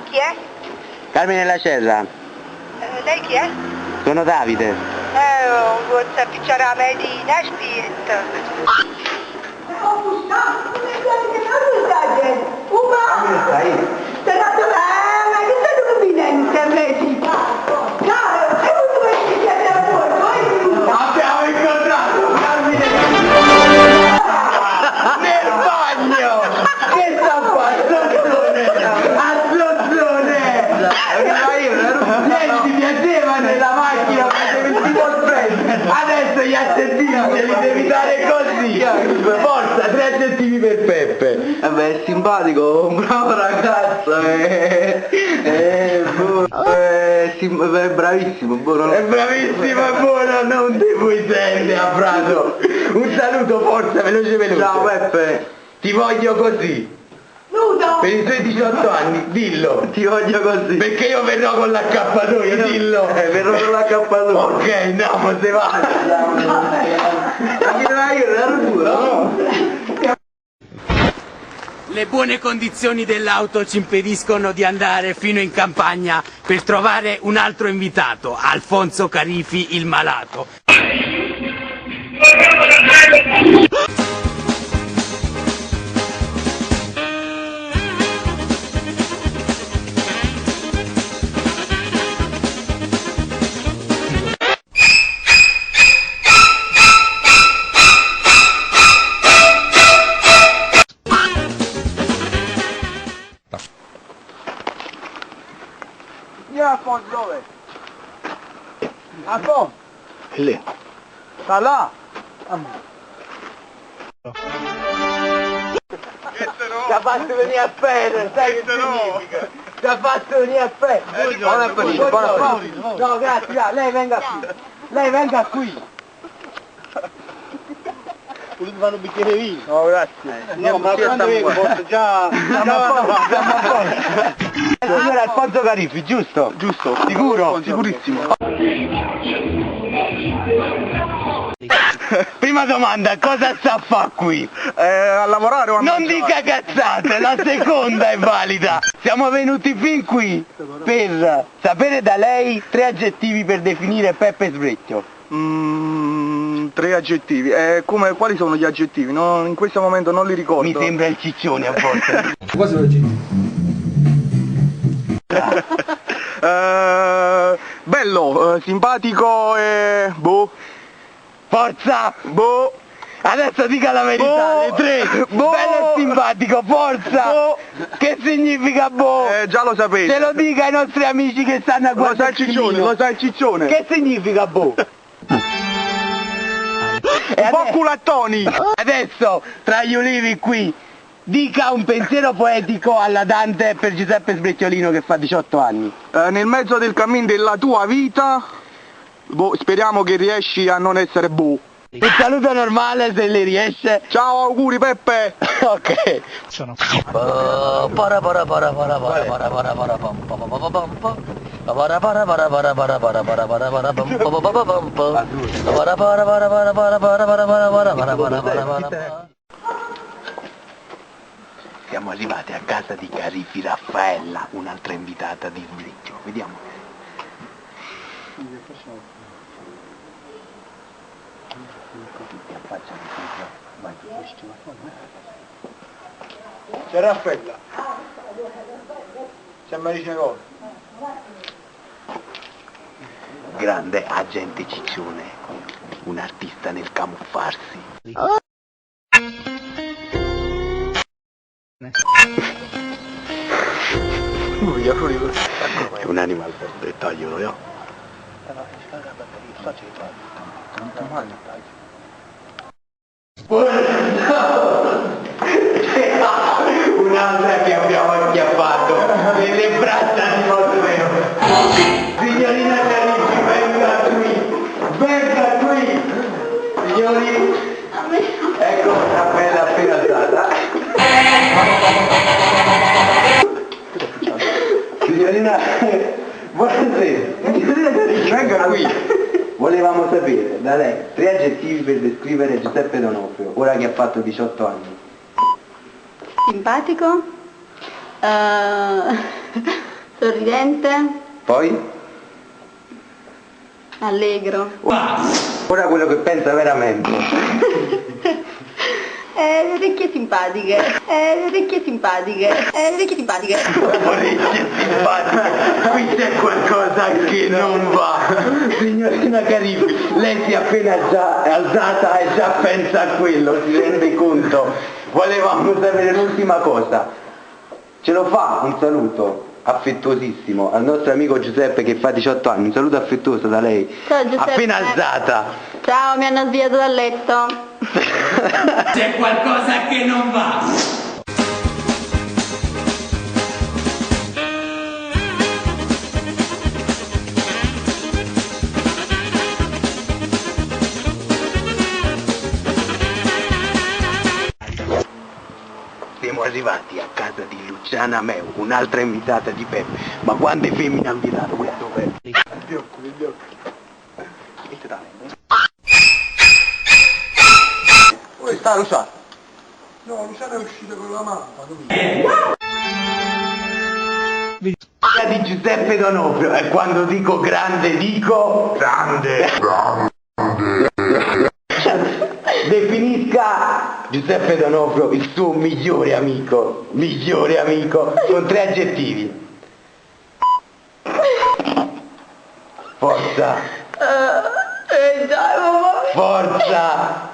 Chi è? Carmine La Cerra. Lei chi è? Sono Davide. Vuoi picciare la medina, spirito. Come stai? Abbiamo incontrato Carmine nel bagno! Che sta a fare? A Zozzone! Niente, piaceva nella macchina, facevi il tipo il adesso gli aggettivi te li devi dare così! Forza, 3 aggettivi per Peppe! Vabbè, è simpatico, un bravo ragazzo, è bravissimo, buono. È bravissimo, è buono, non ti puoi sentire a Prato! Un saluto, forza, veloce! Ciao Peppe! Ti voglio così! Nudo! Per i tuoi 18 anni, dillo! Ti voglio così! Perché io verrò con l'accappatoio, dillo! Verrò con l'accappatoio! Ok, andiamo, se va! Le buone condizioni dell'auto ci impediscono di andare fino in campagna per trovare un altro invitato, Alfonso Carifi il malato. Alfonso dove? Alfonso! È lì. Sta là! Ti ha fatto venire a pelle, sai che significa? Ti ha fatto venire a pelle! Buon appetito, buon appetito! No, grazie, lei venga qui! Lei venga qui! Volete fare un bicchiere di vino? No, grazie. No, ma quando vengo posso già... Signor Alfonso Carifi, giusto? Giusto. Sicuro? Sicurissimo. Prima domanda, cosa sta a fare qui? A lavorare o a Non mangiare? dica cazzate, la seconda è valida. Siamo venuti fin qui per sapere da lei 3 aggettivi per definire Peppe Sbrecchio. 3 aggettivi. Quali sono gli aggettivi? No, in questo momento non li ricordo. Mi sembra il ciccione a volte. Quasi un aggettivo. Bello, simpatico e... boh. Forza! Boh. Adesso dica la verità, Boh. le 3. Boh. Bello e simpatico, forza! Boh. Che significa boh? Già lo sapete. Ce lo dica ai nostri amici che stanno a Lo sa guardare il ciccione, lo sa il ciccione. Che significa boh? Un po' culattoni. Adesso, tra gli ulivi qui, dica un pensiero poetico alla Dante per Giuseppe Sbrecchiolino che fa 18 anni. Nel mezzo del cammin della tua vita, boh, speriamo che riesci a non essere boh. Un saluto normale se le riesce. Ciao, auguri Peppe. Ok. Sono. Siamo arrivati a casa di Carifi Raffaella, un'altra invitata di Sbrecchio. Vediamo. C'è Raffaella. C'è Marina Cosa. Grande agente ciccione, un artista nel camuffarsi. È un animal per dettaglio, io. Un'altra che abbiamo acchiappato nelle braccia di Matteo. Signorina Carifi, venga qui, signori, ecco una bella fidanzata. Signorina, buonasera, signorina Carifi, venga qui. Volevamo sapere da lei 3 aggettivi per descrivere Giuseppe D'Onofrio, ora che ha fatto 18 anni. Simpatico? sorridente, Poi? allegro. Ora quello che pensa veramente. Orecchie simpatiche, orecchie simpatiche, orecchie simpatiche. Orecchie simpatiche, qui c'è qualcosa che non va. Signorina Carifi, lei si è appena già alzata e già pensa a quello, si rende conto? Volevamo sapere l'ultima cosa. Ce lo fa un saluto affettuosissimo al nostro amico Giuseppe che fa 18 anni, un saluto affettuoso da lei. Ciao Giuseppe. Appena alzata. Ciao, mi hanno sviato dal letto. C'è qualcosa che non va. Siamo arrivati a casa di Luciana Meu, un'altra invitata di Peppe. Ma quante femmine ha invitato questo Peppe? Addio, addio. Dove sta Luciana? No, Luciana è uscita con la mamma. Di Giuseppe D'Onofrio, e quando dico grande dico grande. Definisca Giuseppe D'Onofrio il suo migliore amico, con 3 aggettivi. Forza, Dai mamma. forza.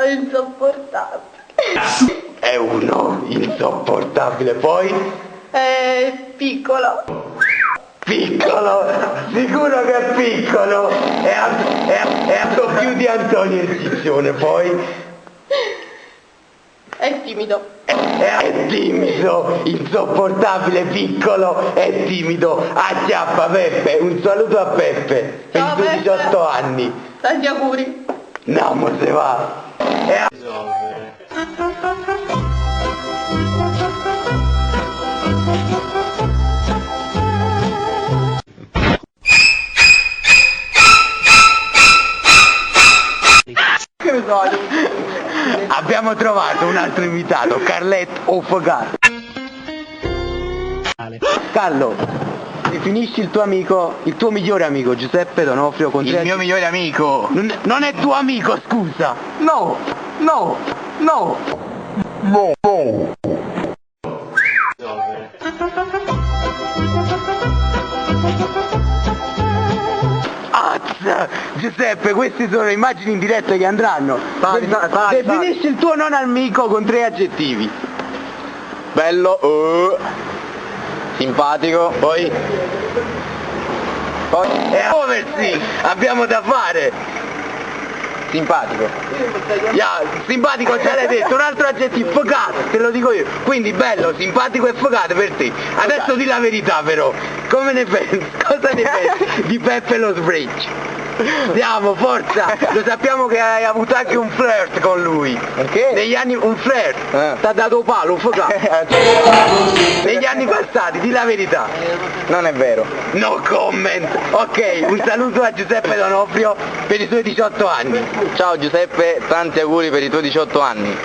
Insopportabile. È uno insopportabile, poi Piccolo. piccolo, sicuro che è piccolo, è alto più di Antonio Erzizione, poi È timido. è timido, insopportabile, piccolo, è timido, acchiappa Peppe, un saluto a Peppe, per i Ciao, suoi Peppe. 18 anni, Tanti auguri. no, ma se va. Abbiamo trovato un altro invitato, Carletto Offogato. Carlo, definisci il tuo amico, il tuo migliore amico Giuseppe D'Onofrio con 3 mio migliore amico. Non è tuo amico, scusa. No, no, no. Azza! Giuseppe, queste sono le immagini in diretta che andranno. Definisci il tuo non amico con 3 aggettivi. Bello, simpatico, poi E a muoversi! Abbiamo da fare! simpatico. Simpatico ce l'hai detto, un altro aggettivo, focato, te lo dico io. Quindi bello, simpatico e focato per te. Adesso di la verità però, come ne pensi? Cosa ne pensi di Peppe lo Sbrecci? Andiamo, forza! Lo sappiamo che hai avuto anche un flirt con lui. Perché? Negli anni un flirt, t'ha dato palo, focato. Negli anni passati, di la verità. Non è vero. No comment! Ok, un saluto a Giuseppe D'Onofrio per i suoi 18 anni. Ciao Giuseppe, tanti auguri per i tuoi 18 anni.